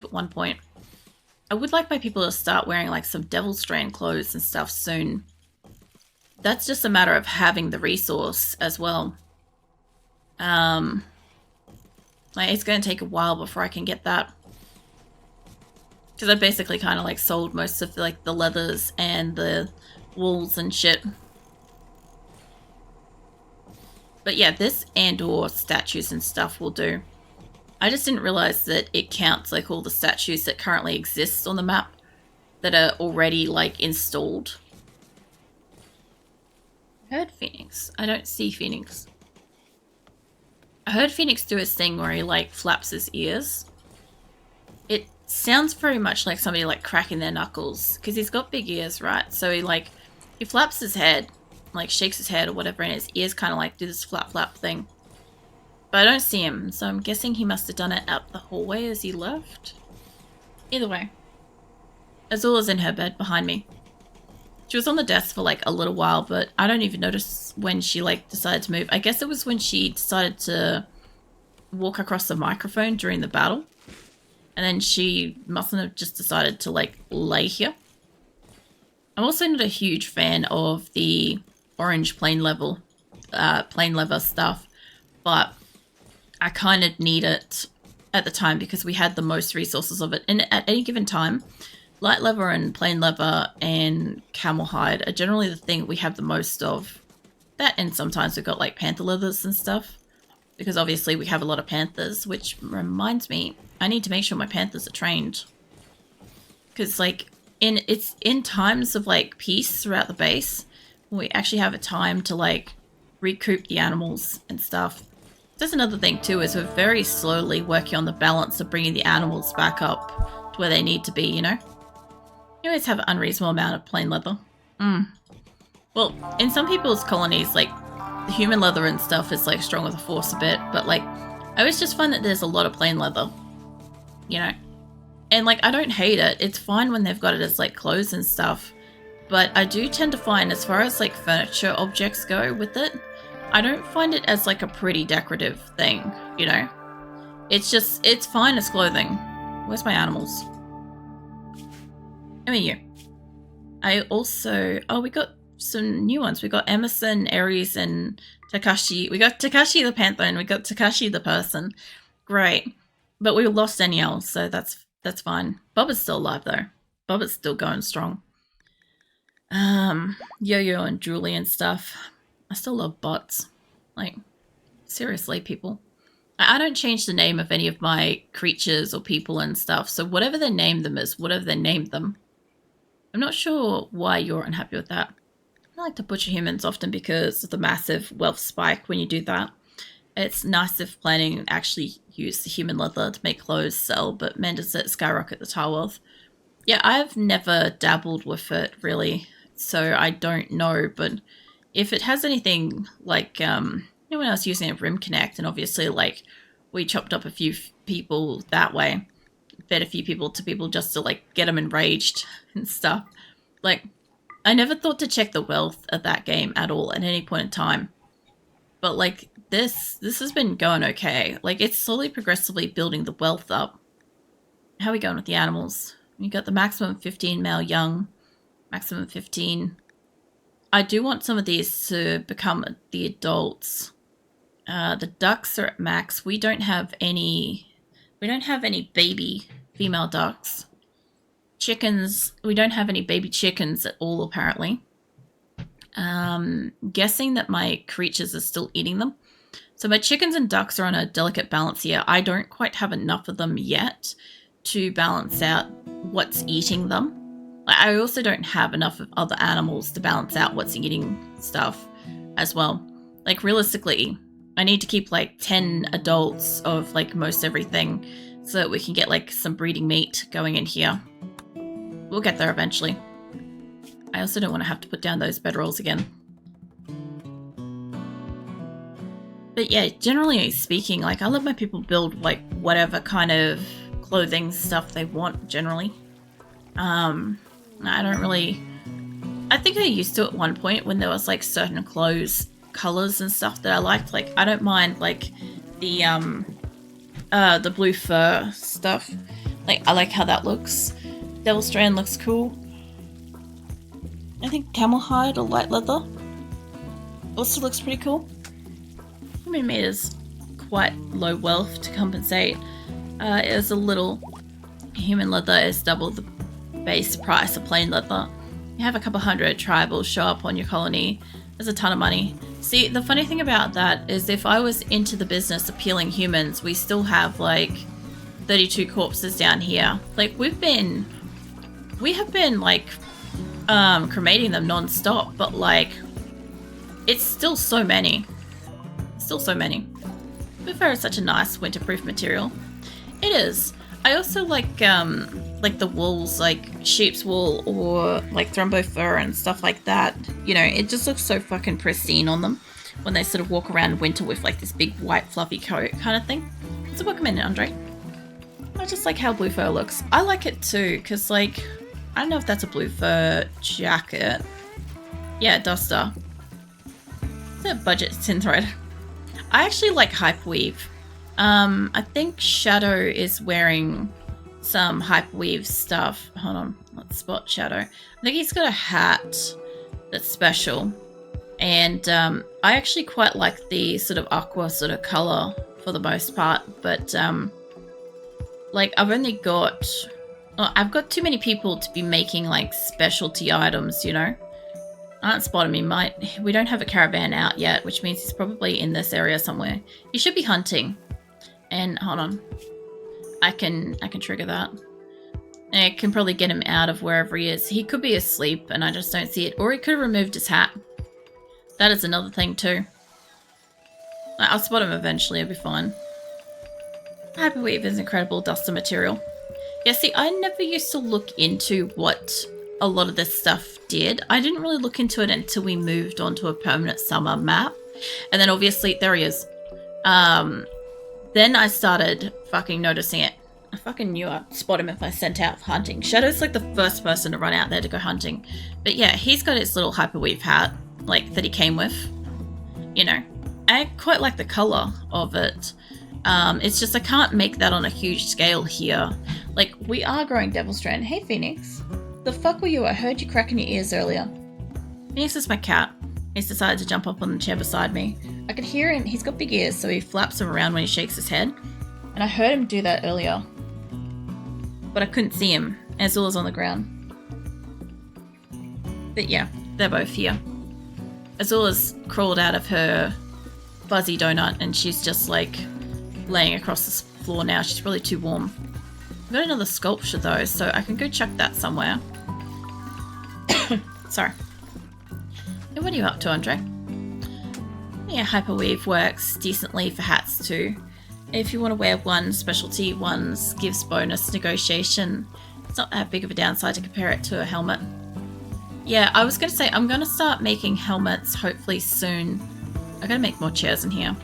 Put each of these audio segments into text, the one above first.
at one point. I would like my people to start wearing like some Devil Strand clothes and stuff soon. That's just a matter of having the resource as well. Like it's going to take a while before I can get that. Because I basically kind of like sold most of like the leathers and the wools and shit. But yeah, this and/or statues and stuff will do. I just didn't realize that it counts like all the statues that currently exist on the map that are already like installed. I heard Phoenix. I don't see Phoenix. I heard Phoenix do his thing where he like flaps his ears. It sounds very much like somebody like cracking their knuckles because he's got big ears, right? So he flaps his head, like shakes his head or whatever, and his ears kind of like do this flap flap thing. But I don't see him, so I'm guessing he must have done it out the hallway as he left. Either way, Azula's in her bed behind me. She was on the desk for like a little while, but I don't even notice when she like decided to move. I guess it was when she decided to walk across the microphone during the battle. And then she mustn't have just decided to like lay here. I'm also not a huge fan of the orange plain leather stuff, but I kind of need it at the time because we had the most resources of it. And at any given time, light leather and plain leather and camel hide are generally the thing we have the most of. That, and sometimes we've got like panther leathers and stuff. Because obviously we have a lot of panthers, which reminds me, I need to make sure my panthers are trained. Because like, it's in times of like peace throughout the base, when we actually have a time to like recoup the animals and stuff. There's another thing too, is we're very slowly working on the balance of bringing the animals back up to where they need to be, you know? You always have an unreasonable amount of plain leather. Well, in some people's colonies, like, the human leather and stuff is like strong with the force a bit, but like, I always just find that there's a lot of plain leather, you know? And like, I don't hate it. It's fine when they've got it as like clothes and stuff, but I do tend to find as far as like furniture objects go with it, I don't find it as like a pretty decorative thing, you know? It's just, it's fine as clothing. Where's my animals? Come here. I also, oh, we got some new ones. We got Emerson, Aries, and Takashi. We got Takashi the Panther and we got Takashi the person. Great. But we lost Danielle, so that's fine. Bubba's still alive though. Bubba's still going strong. Yo-Yo and Julie and stuff. I still love bots. Like, seriously, people. I don't change the name of any of my creatures or people and stuff, so whatever they name them is whatever they named them. I'm not sure why you're unhappy with that. I like to butcher humans often because of the massive wealth spike when you do that. It's nice if planning actually use the human leather to make clothes sell, but man, does it skyrocket the tile wealth. Yeah, I've never dabbled with it really, so I don't know, but if it has anything like, you know, when I was using a Rim Connect, and obviously like we chopped up a few people that way, fed a few people to people just to like get them enraged and stuff. Like, I never thought to check the wealth of that game at all at any point in time. But like this has been going okay. Like, it's slowly progressively building the wealth up. How are we going with the animals? You got the maximum 15 male young, maximum 15. I do want some of these to become the adults. The ducks are at max. We don't have any baby female ducks. Chickens, we don't have any baby chickens at all, apparently. Guessing that my creatures are still eating them. So my chickens and ducks are on a delicate balance here. I don't quite have enough of them yet to balance out what's eating them. I also don't have enough of other animals to balance out what's eating stuff as well. Like, realistically, I need to keep like 10 adults of like most everything so that we can get like some breeding meat going in here. We'll get there eventually. I also don't want to have to put down those bedrolls again. But yeah, generally speaking, like, I let my people build like whatever kind of clothing stuff they want generally. I don't really... I think I used to at one point when there was like certain clothes colors and stuff that I liked. Like, I don't mind like the blue fur stuff. Like, I like how that looks. Devil strand looks cool. I think camel hide or light leather also looks pretty cool. 100mm is quite low wealth to compensate. It was a little. Human leather is double the base price of plain leather. You have a couple hundred tribals show up on your colony. There's a ton of money. See, the funny thing about that is if I was into the business of peeling humans, we still have like 32 corpses down here. Like we have been like cremating them non-stop, but like it's still so many. Still so many. Fur is such a nice winterproof material. It is. I also like the wools, like sheep's wool or like thrombo fur and stuff like that. You know, it just looks so fucking pristine on them when they sort of walk around winter with like this big white fluffy coat kind of thing. So welcome in, Andre. I just like how blue fur looks. I like it too, because like, I don't know if that's a blue fur jacket. Yeah, duster. It's a budget synthread. I actually like Hyperweave. I think Shadow is wearing some Hyperweave stuff. Hold on, let's spot Shadow. I think he's got a hat that's special. And I actually quite like the sort of aqua sort of color for the most part. But like I've got too many people to be making like specialty items, you know. Aren't spotting me. We don't have a caravan out yet, which means he's probably in this area somewhere. He should be hunting. And hold on, I can trigger that. And I can probably get him out of wherever he is. He could be asleep and I just don't see it, or he could have removed his hat. That is another thing too. I'll spot him eventually. It'll be fine. Hyperweave is incredible duster material. Yeah, see, I never used to look into what a lot of this stuff did. I didn't really look into it until we moved on to a permanent summer map, and then obviously there he is. Then I started fucking noticing it. I fucking knew I'd spot him if I sent out hunting. Shadow's like the first person to run out there to go hunting. But yeah, he's got his little Hyperweave hat, like, that he came with. You know, I quite like the colour of it. It's just I can't make that on a huge scale here. Like, we are growing Devil Strand. Hey, Phoenix. The fuck were you? I heard you cracking your ears earlier. Phoenix is my cat. He's decided to jump up on the chair beside me. I could hear him. He's got big ears, so he flaps them around when he shakes his head. And I heard him do that earlier. But I couldn't see him. Azula's on the ground. But yeah, they're both here. Azula's crawled out of her fuzzy donut and she's just like laying across the floor now. She's probably too warm. I've got another sculpture though, so I can go chuck that somewhere. Sorry. Hey, what are you up to, Andre? Yeah, Hyperweave works decently for hats too. If you want to wear one, specialty ones gives bonus negotiation. It's not that big of a downside to compare it to a helmet. Yeah, I was going to say, I'm going to start making helmets hopefully soon. I gotta make more chairs in here.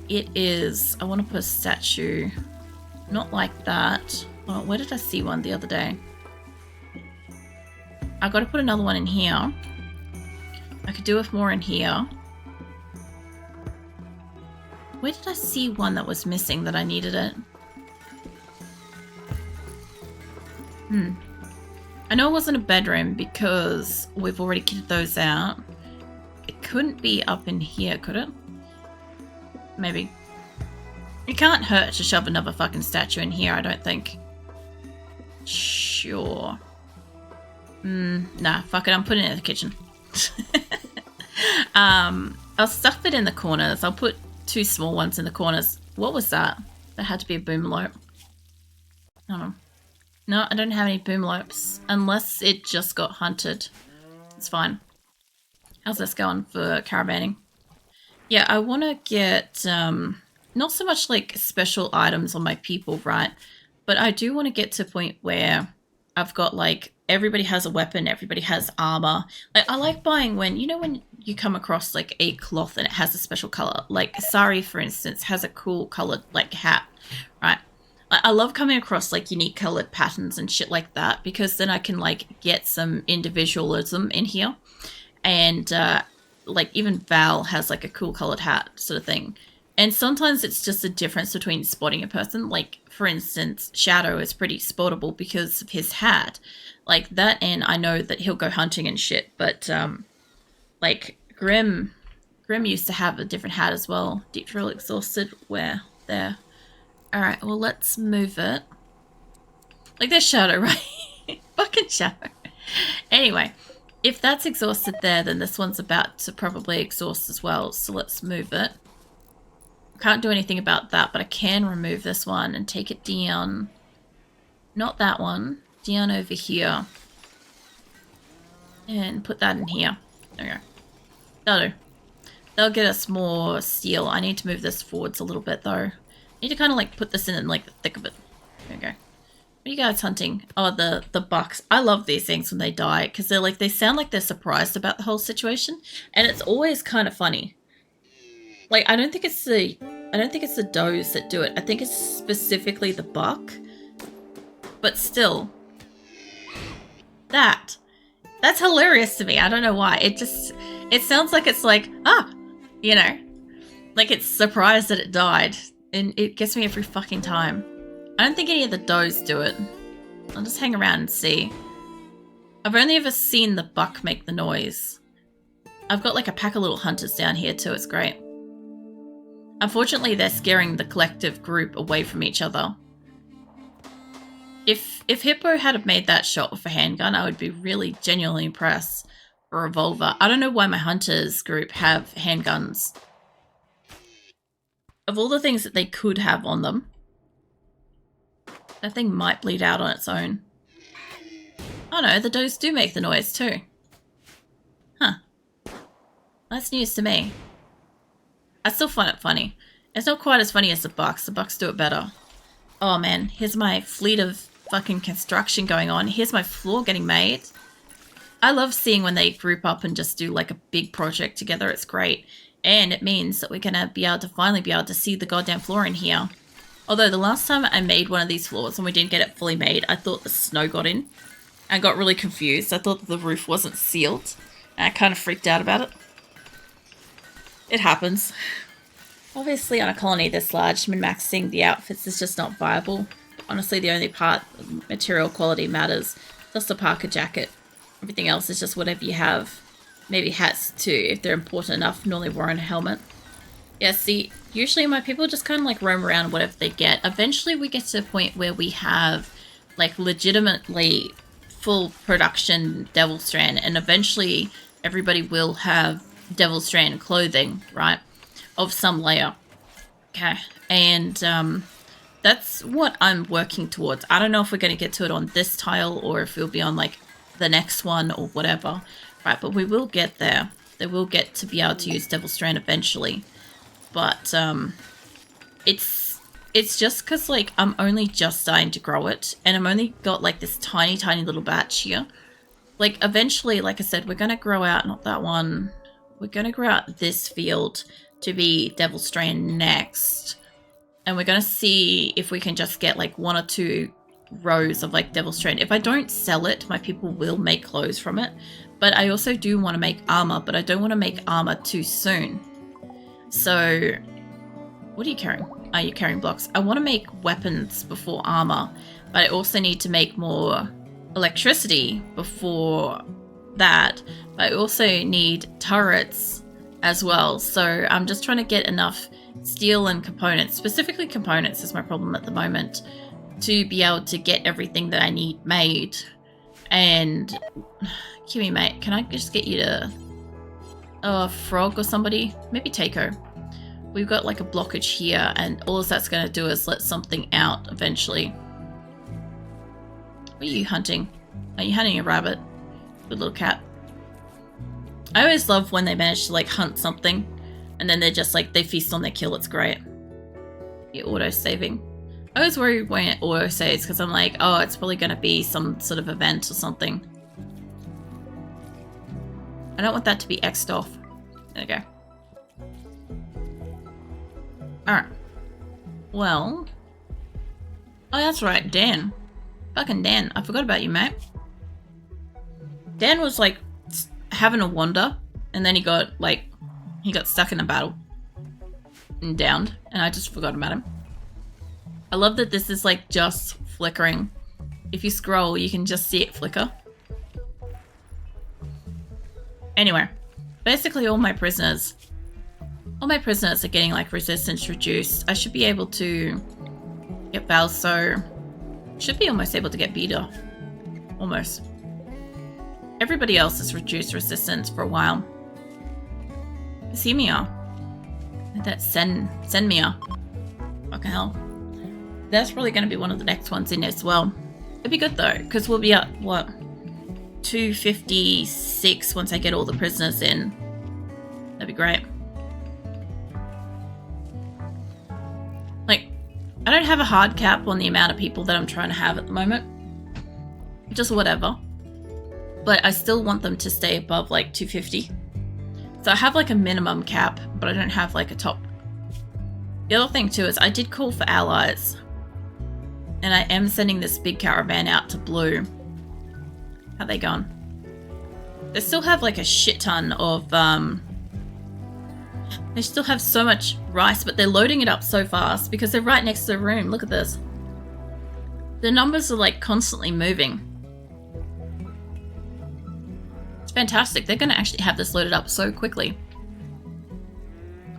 It is, I want to put a statue, not like that. Oh, where did I see one the other day? I got to put another one in here. I could do with more in here. Where did I see one that was missing that I needed it? I know it wasn't a bedroom because we've already kitted those out. It couldn't be up in here, could it? Maybe. It can't hurt to shove another fucking statue in here, I don't think. Sure. Nah, fuck it, I'm putting it in the kitchen. I'll stuff it in the corners. I'll put 2 small ones in the corners. What was that? That had to be a boomlope. Oh. No, I don't have any boomlopes. Unless it just got hunted. It's fine. How's this going for caravanning? Yeah, I want to get, not so much like special items on my people, right? But I do want to get to a point where I've got like, everybody has a weapon, everybody has armor. Like, I like buying when you come across like a cloth and it has a special color. Like Sari, for instance, has a cool colored like hat, right? I love coming across like unique colored patterns and shit like that because then I can like get some individualism in here. And like even Val has like a cool colored hat sort of thing. And sometimes it's just a difference between spotting a person. Like, for instance, Shadow is pretty spottable because of his hat. Like, that, and I know that he'll go hunting and shit. But, like, Grim used to have a different hat as well. Deep Drill Exhausted. Where? There. Alright, well, let's move it. Like, there's Shadow, right? Fucking Shadow. Anyway, if that's exhausted there, then this one's about to probably exhaust as well. So let's move it. Can't do anything about that, but I can remove this one and take it down. Not that one. Down over here. And put that in here. There we go. That'll do. That'll get us more steel. I need to move this forwards a little bit, though. I need to kind of, like, put this in like, the thick of it. There we go. What are you guys hunting? Oh, the bucks. I love these things when they die, because they're like, they sound like they're surprised about the whole situation. And it's always kind of funny. Like, I don't think it's the does that do it. I think it's specifically the buck. But still, that's hilarious to me. I don't know why. It sounds like it's like, you know, like it's surprised that it died. And it gets me every fucking time. I don't think any of the does do it. I'll just hang around and see. I've only ever seen the buck make the noise. I've got like a pack of little hunters down here too. It's great. Unfortunately, they're scaring the collective group away from each other. If Hippo had made that shot with a handgun, I would be really genuinely impressed. Or a revolver. I don't know why my hunters group have handguns. Of all the things that they could have on them, that thing might bleed out on its own. Oh no, the does do make the noise too. Huh. That's news to me. I still find it funny. It's not quite as funny as the bucks. The bucks do it better. Oh man, here's my fleet of fucking construction going on. Here's my floor getting made. I love seeing when they group up and just do like a big project together. It's great. And it means that we're going to be able to finally be able to see the goddamn floor in here. Although the last time I made one of these floors and we didn't get it fully made, I thought the snow got in. I got really confused. I thought that the roof wasn't sealed. And I kind of freaked out about it. It happens. Obviously on a colony this large, min-maxing the outfits is just not viable. Honestly, the only part of material quality matters. Just a parka jacket. Everything else is just whatever you have. Maybe hats too, if they're important enough. Normally wearing a helmet. Yeah, see, usually my people just kind of like roam around whatever they get. Eventually we get to a point where we have like legitimately full production Devil Strand, and eventually everybody will have Devil Strand clothing, right? Of some layer. Okay, and that's what I'm working towards. I don't know if we're going to get to it on this tile or if it'll be on like the next one or whatever, right? But we will get there. They will get to be able to use Devil Strand eventually. But it's just because like I'm only just starting to grow it, and I'm only got like this tiny little batch here. Like eventually, like I said, we're gonna grow out, not that one. We're gonna grow out this field to be Devil Strand next, and we're gonna see if we can just get like 1 or 2 rows of like Devil Strand. If I don't sell it, my people will make clothes from it. But I also do want to make armor, but I don't want to make armor too soon. So, what are you carrying? Are you carrying blocks? I want to make weapons before armor, but I also need to make more electricity before that. But I also need turrets as well. So I'm just trying to get enough steel and components, specifically components is my problem at the moment, to be able to get everything that I need made. And, Kimmy mate, can I just get you to... a frog or somebody? Maybe Takeo. We've got like a blockage here, and all that's going to do is let something out eventually. What are you hunting? Are you hunting a rabbit? Good little cat. I always love when they manage to like hunt something and then they're just like, they feast on their kill. It's great. You're auto-saving. I always worry when it auto-saves because I'm like, oh, it's probably going to be some sort of event or something. I don't want that to be X'd off. There we go. Alright. Well. Oh, that's right. Dan. Fucking Dan. I forgot about you, mate. Dan was, like, having a wander. And then he got stuck in a battle. and downed, and I just forgot about him. I love that this is like just flickering. If you scroll, you can just see it flicker. Anyway, basically all my prisoners are getting like resistance reduced. I should be able to get Valso. Should be almost able to get Beta. Almost. Everybody else has reduced resistance for a while. Semia. That's Senmia. Fucking hell. That's probably going to be one of the next ones in as well. It'd be good though, because we'll be at, what, 256 once I get all the prisoners in. That'd be great. Like, I don't have a hard cap on the amount of people that I'm trying to have at the moment. Just whatever. But I still want them to stay above like 250. So I have like a minimum cap, but I don't have like a top. The other thing too is I did call for allies. And I am sending this big caravan out to Blue. How they gone? They still have like a shit ton of, they still have so much rice, but they're loading it up so fast because they're right next to the room. Look at this. The numbers are like constantly moving. It's fantastic. They're going to actually have this loaded up so quickly.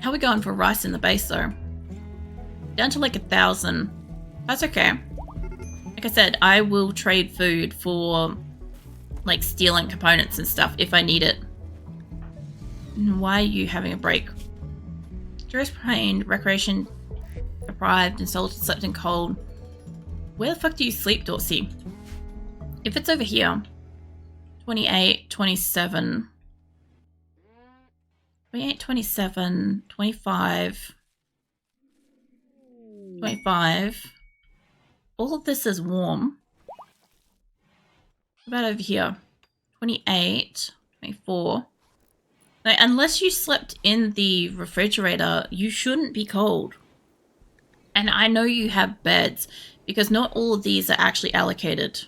How are we going for rice in the base though? Down to like 1,000. That's okay. Like I said, I will trade food for like steel and components and stuff if I need it. Why are you having a break? Dress pain, recreation deprived, insulted, slept in cold. Where the fuck do you sleep, Dorsey? If it's over here, 28, 27, 28, 27, 25, 25. All of this is warm. What about over here? 28, 24. Now, unless you slept in the refrigerator, you shouldn't be cold. And I know you have beds, because not all of these are actually allocated.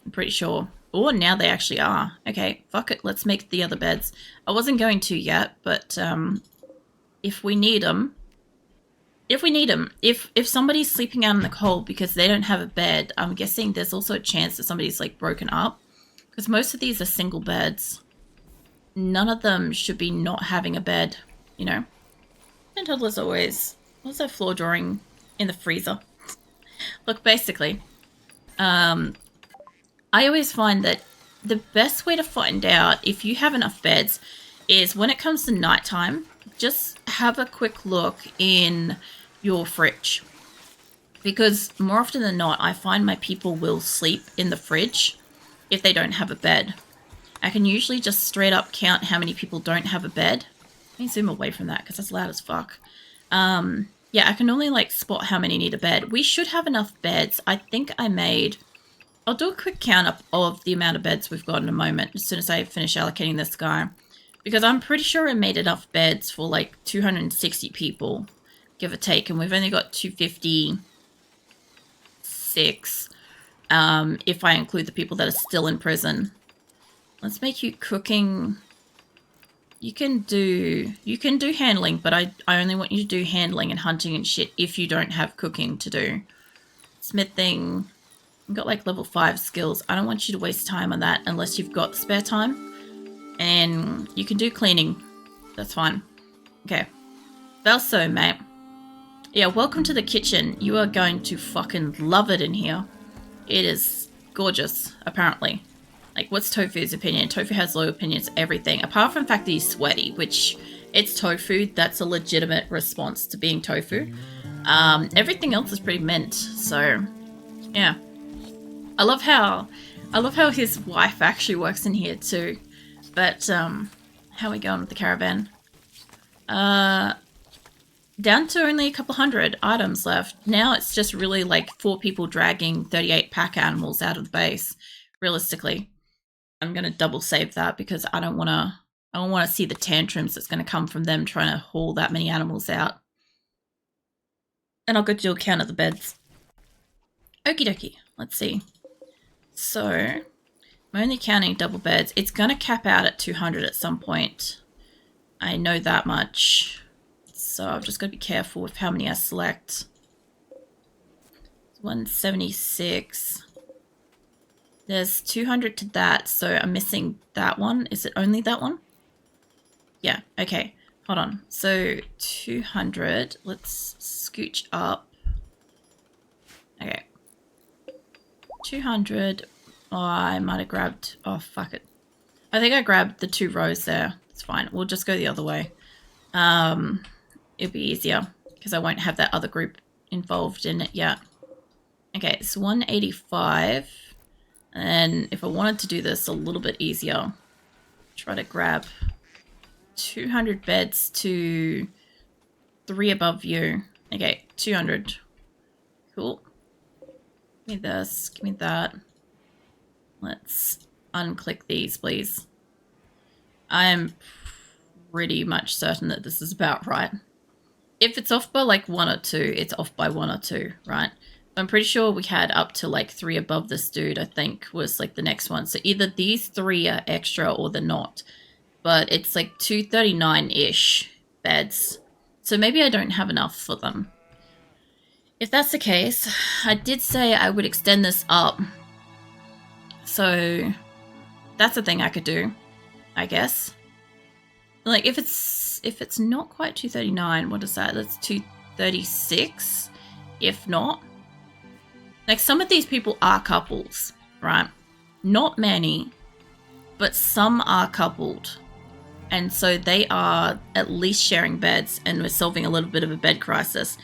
I'm pretty sure. Oh, now they actually are. Okay, fuck it. Let's make the other beds. I wasn't going to yet, but if we need them... If somebody's sleeping out in the cold because they don't have a bed, I'm guessing there's also a chance that somebody's like broken up. Because most of these are single beds. None of them should be not having a bed, you know. And toddlers always... What's that floor drawing in the freezer? Look, basically, I always find that the best way to find out if you have enough beds is when it comes to nighttime, just have a quick look in your fridge. Because more often than not, I find my people will sleep in the fridge if they don't have a bed. I can usually just straight up count how many people don't have a bed. Let me zoom away from that because that's loud as fuck. Yeah, I can only like spot how many need a bed. We should have enough beds. I think I made... I'll do a quick count up of the amount of beds we've got in a moment as soon as I finish allocating this guy. Because I'm pretty sure I made enough beds for like 260 people, give or take. And we've only got 256 if I include the people that are still in prison. Let's make you cooking... You can do handling, but I only want you to do handling and hunting and shit if you don't have cooking to do. Smithing. I've got like level 5 skills. I don't want you to waste time on that unless you've got spare time. And you can do cleaning. That's fine. Okay. Valso, mate. Yeah, welcome to the kitchen. You are going to fucking love it in here. It is gorgeous, apparently. Like, what's Tofu's opinion? Tofu has low opinions, everything. Apart from the fact that he's sweaty, which it's tofu. That's a legitimate response to being tofu. Everything else is pretty mint. So, yeah. I love how his wife actually works in here too. But, how are we going with the caravan? Down to only a couple hundred items left. Now it's just really like 4 people dragging 38 pack animals out of the base, realistically. I'm going to double save that because I don't want to see the tantrums that's going to come from them trying to haul that many animals out. And I'll go do a count of the beds. Okie dokie. Let's see. So, I'm only counting double beds. It's going to cap out at 200 at some point. I know that much. It's so I've just got to be careful with how many I select. 176. There's 200 to that, so I'm missing that one. Is it only that one? Yeah, okay. Hold on. So 200. Let's scooch up. Okay. 200. Oh, I might have grabbed... Oh, fuck it. I think I grabbed the 2 rows there. It's fine. We'll just go the other way. It'll be easier because I won't have that other group involved in it yet. Okay, it's 185. And if I wanted to do this a little bit easier, try to grab 200 beds to 3 above you. Okay, 200. Cool. Give me this. Give me that. Let's unclick these, please. I am pretty much certain that this is about right. If it's off by like 1 or 2, it's off by 1 or 2, right? I'm pretty sure we had up to like 3 above this dude, I think, was like the next one. So either these 3 are extra or they're not. But it's like 239-ish beds. So maybe I don't have enough for them. If that's the case, I did say I would extend this up. So that's a thing I could do, I guess. Like if it's not quite 239, what is that? That's 236, if not. Like some of these people are couples, right? Not many, but some are coupled. And so they are at least sharing beds and we're solving a little bit of a bed crisis.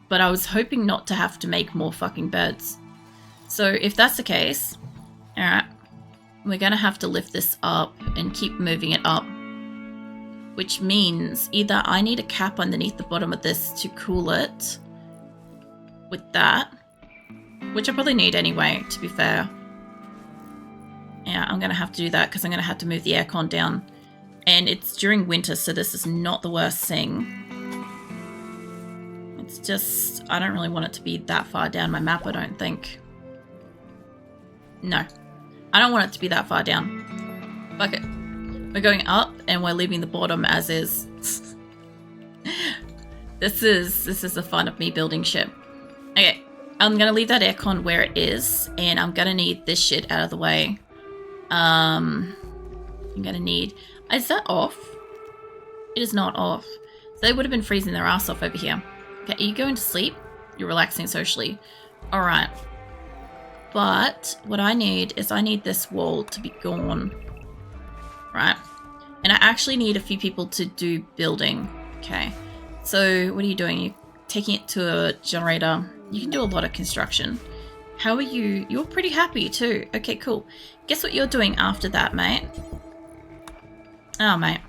But I was hoping not to have to make more fucking beds. So if that's the case, alright, we're going to have to lift this up and keep moving it up. Which means either I need a cap underneath the bottom of this to cool it with that. Which I probably need anyway, to be fair. Yeah, I'm going to have to do that because I'm going to have to move the aircon down. And it's during winter, so this is not the worst thing. It's just, I don't really want it to be that far down my map, I don't think. No. I don't want it to be that far down. Fuck it. We're going up and we're leaving the bottom as is. This is the fun of me building shit. Okay. I'm going to leave that aircon where it is, and I'm going to need this shit out of the way. I'm going to need... Is that off? It is not off. So they would have been freezing their ass off over here. Okay, are you going to sleep? You're relaxing socially. Alright. But what I need is I need this wall to be gone. Right? And I actually need a few people to do building. Okay. So what are you doing? You're taking it to a generator. You can do a lot of construction. How are you? You're pretty happy too. Okay, cool. Guess what you're doing after that, mate? Oh, mate.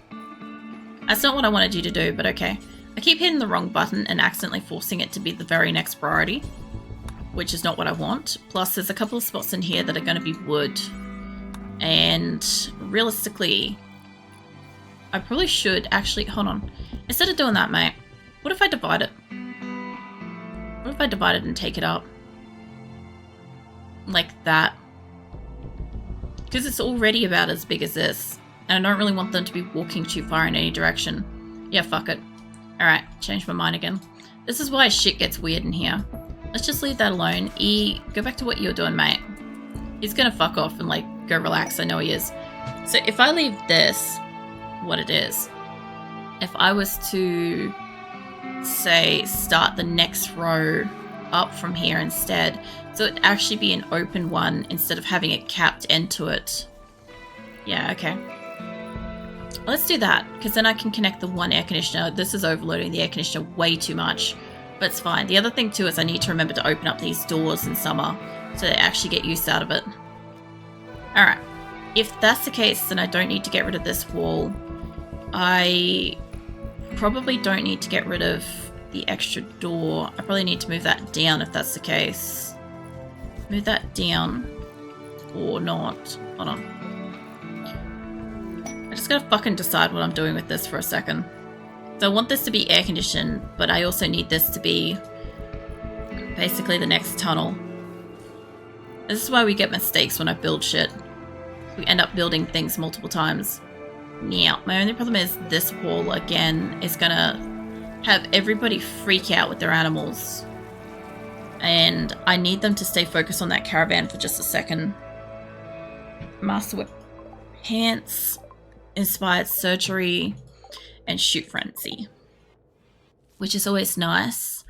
That's not what I wanted you to do, but okay. I keep hitting the wrong button and accidentally forcing it to be the very next priority, which is not what I want. Plus, there's a couple of spots in here that are going to be wood. And realistically, I probably should actually... Hold on. Instead of doing that, mate, what if I divide it? What if I divide it and take it up? Like that. Because it's already about as big as this. And I don't really want them to be walking too far in any direction. Yeah, fuck it. Alright, change my mind again. This is why shit gets weird in here. Let's just leave that alone. E, go back to what you're doing, mate. He's gonna fuck off and, like, go relax. I know he is. So if I leave this what it is, if I was to... say start the next row up from here instead, so it'd actually be an open one instead of having a capped end to it. Yeah, okay. Let's do that, because then I can connect the one air conditioner. This is overloading the air conditioner way too much, but it's fine. The other thing too is I need to remember to open up these doors in summer so they actually get use out of it. Alright, if that's the case, then I don't need to get rid of this wall. I probably don't need to get rid of the extra door. I probably need to move that down if that's the case. Move that down. Or not. Hold on. I just gotta fucking decide what I'm doing with this for a second. So I want this to be air conditioned, but I also need this to be basically the next tunnel. This is why we get mistakes when I build shit. We end up building things multiple times. Yeah, my only problem is this wall, again, is gonna have everybody freak out with their animals. And I need them to stay focused on that caravan for just a second. Master Whip Pants, Inspired Surgery, and Shoot Frenzy, which is always nice.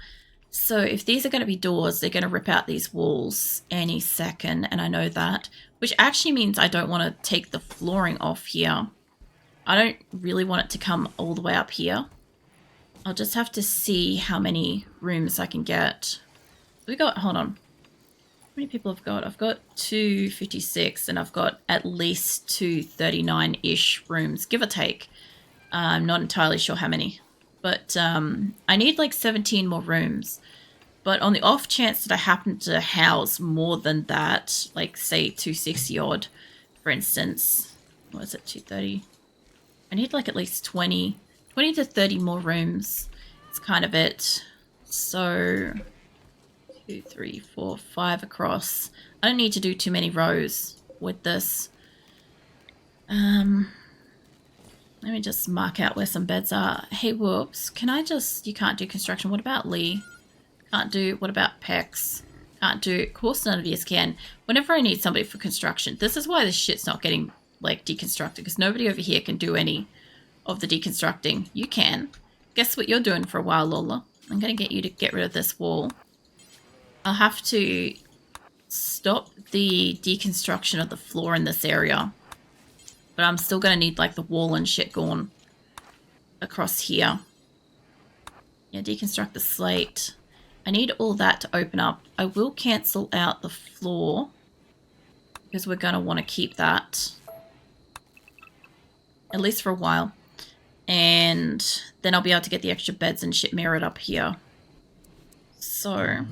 So if these are going to be doors, they're going to rip out these walls any second, and I know that, which actually means I don't want to take the flooring off here. I don't really want it to come all the way up here. I'll just have to see how many rooms I can get. We got, hold on. How many people have got? I've got 256 and I've got at least 239-ish rooms, give or take. I'm not entirely sure how many. But I need like 17 more rooms. But on the off chance that I happen to house more than that, like say 260 odd, for instance. What is it, 230? I need like at least 20 to 30 more rooms. It's kind of it. So 2, 3, 4, 5 across. I don't need to do too many rows with this. Let me just mark out where some beds are. Hey, whoops. Can I just... You can't do construction. What about Lee? Can't do... What about Pex? Can't do... Of course none of you can. Whenever I need somebody for construction, this is why this shit's not getting, like, deconstructed. Because nobody over here can do any of the deconstructing. You can. Guess what you're doing for a while, Lola? I'm going to get you to get rid of this wall. I'll have to stop the deconstruction of the floor in this area. But I'm still going to need, like, the wall and shit gone across here. Yeah, deconstruct the slate. I need all that to open up. I will cancel out the floor because we're going to want to keep that. At least for a while. And then I'll be able to get the extra beds and shit mirrored up here. So...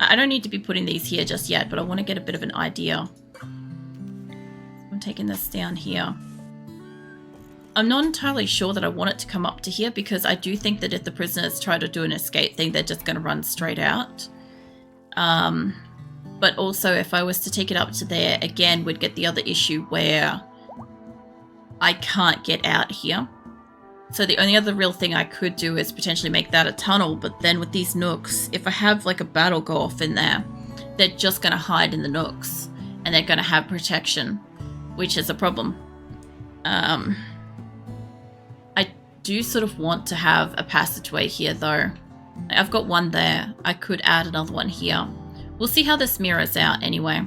I don't need to be putting these here just yet, but I want to get a bit of an idea. I'm taking this down here. I'm not entirely sure that I want it to come up to here because I do think that if the prisoners try to do an escape thing, they're just going to run straight out. But also, if I was to take it up to there, again, we'd get the other issue where I can't get out here. So the only other real thing I could do is potentially make that a tunnel, but then with these nooks, if I have like a battle go off in there, they're just going to hide in the nooks and they're going to have protection, which is a problem. I do sort of want to have a passageway here though. I've got one there. I could add another one here. We'll see how this mirrors out anyway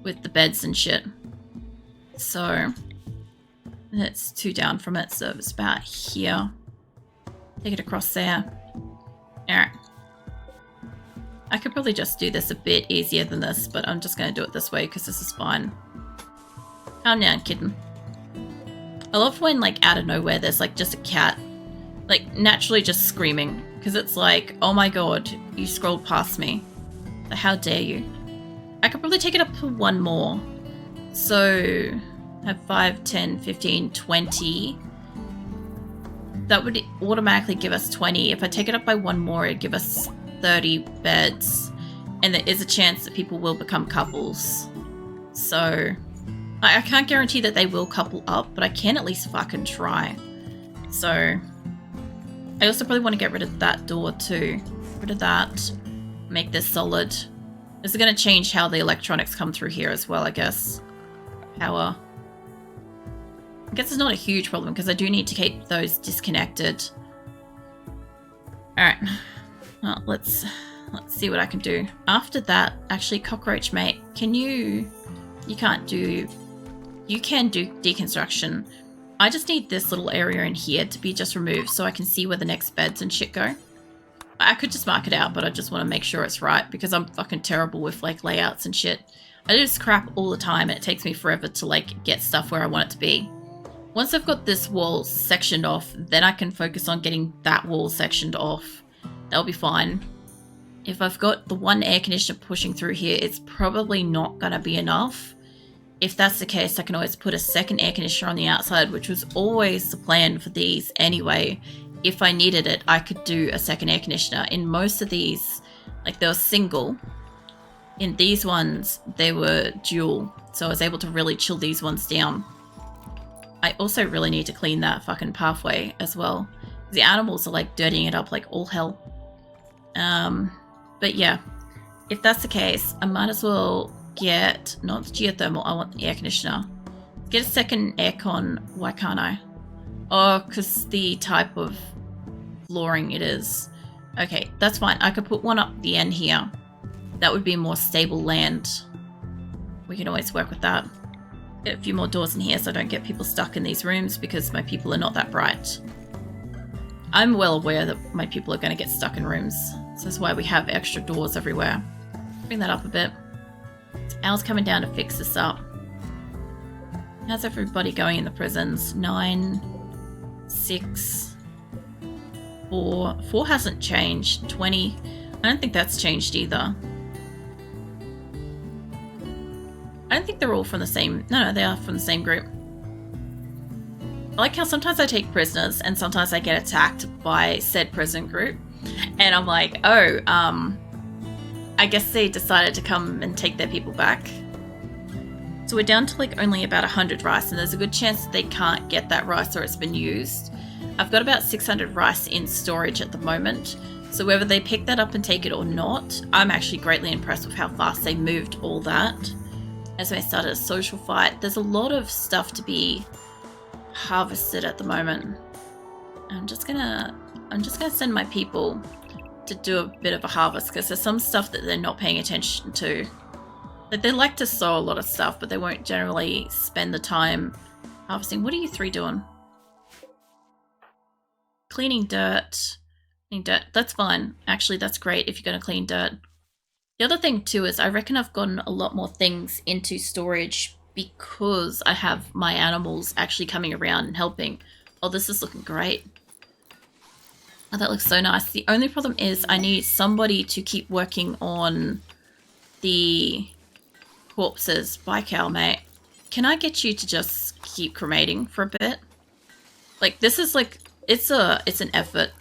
with the beds and shit. So... It's 2 down from it, so it's about here. Take it across there. Alright. I could probably just do this a bit easier than this, but I'm just going to do it this way because this is fine. Calm down, kitten. I love when, like, out of nowhere there's, like, just a cat, like, naturally just screaming. Because it's like, oh my god, you scrolled past me. So how dare you? I could probably take it up to 1 more. So... have 5, 10, 15, 20. That would automatically give us 20. If I take it up by 1 more, it'd give us 30 beds. And there is a chance that people will become couples. So, I can't guarantee that they will couple up, but I can at least fucking try. So, I also probably want to get rid of that door too. Get rid of that. Make this solid. This is going to change how the electronics come through here as well, I guess. Power. I guess it's not a huge problem because I do need to keep those disconnected. Alright. Well, let's see what I can do. After that, actually, Cockroach Mate, can you... You can't do... You can do deconstruction. I just need this little area in here to be just removed so I can see where the next beds and shit go. I could just mark it out, but I just want to make sure it's right because I'm fucking terrible with, like, layouts and shit. I do this crap all the time and it takes me forever to, like, get stuff where I want it to be. Once I've got this wall sectioned off, then I can focus on getting that wall sectioned off. That'll be fine. If I've got the 1 air conditioner pushing through here, it's probably not going to be enough. If that's the case, I can always put a 2nd air conditioner on the outside, which was always the plan for these anyway. If I needed it, I could do a 2nd air conditioner. In most of these, like, they were single. In these ones, they were dual, so I was able to really chill these ones down. I also really need to clean that fucking pathway as well. The animals are like dirtying it up like all hell. But yeah, if that's the case, I might as well get, not the geothermal, I want the air conditioner. Get a second aircon, why can't I? Oh, because the type of flooring it is. Okay, that's fine. I could put one up the end here. That would be more stable land. We can always work with that. Get a few more doors in here so I don't get people stuck in these rooms because my people are not that bright. I'm well aware that my people are going to get stuck in rooms. So that's why we have extra doors everywhere. Bring that up a bit. Al's coming down to fix this up. How's everybody going in the prisons? 9, 6, 4. 4 hasn't changed. 20. I don't think that's changed either. I don't think they're all from the same... No, they are from the same group. I like how sometimes I take prisoners and sometimes I get attacked by said prison group. And I'm like, oh, I guess they decided to come and take their people back. So we're down to like only about 100 rice, and there's a good chance that they can't get that rice or it's been used. I've got about 600 rice in storage at the moment. So whether they pick that up and take it or not, I'm actually greatly impressed with how fast they moved all that. As I started a social fight, there's a lot of stuff to be harvested at the moment. I'm just gonna send my people to do a bit of a harvest because there's some stuff that they're not paying attention to. They like to sow a lot of stuff, but they won't generally spend the time harvesting. What are you 3 doing? Cleaning dirt. Cleaning dirt. That's fine. Actually, that's great if you're going to clean dirt. The other thing too is I reckon I've gotten a lot more things into storage because I have my animals actually coming around and helping. Oh, this is looking great. Oh, that looks so nice. The only problem is I need somebody to keep working on the corpses. Bye, cow, mate. Can I get you to just keep cremating for a bit? Like, this is like, it's an effort.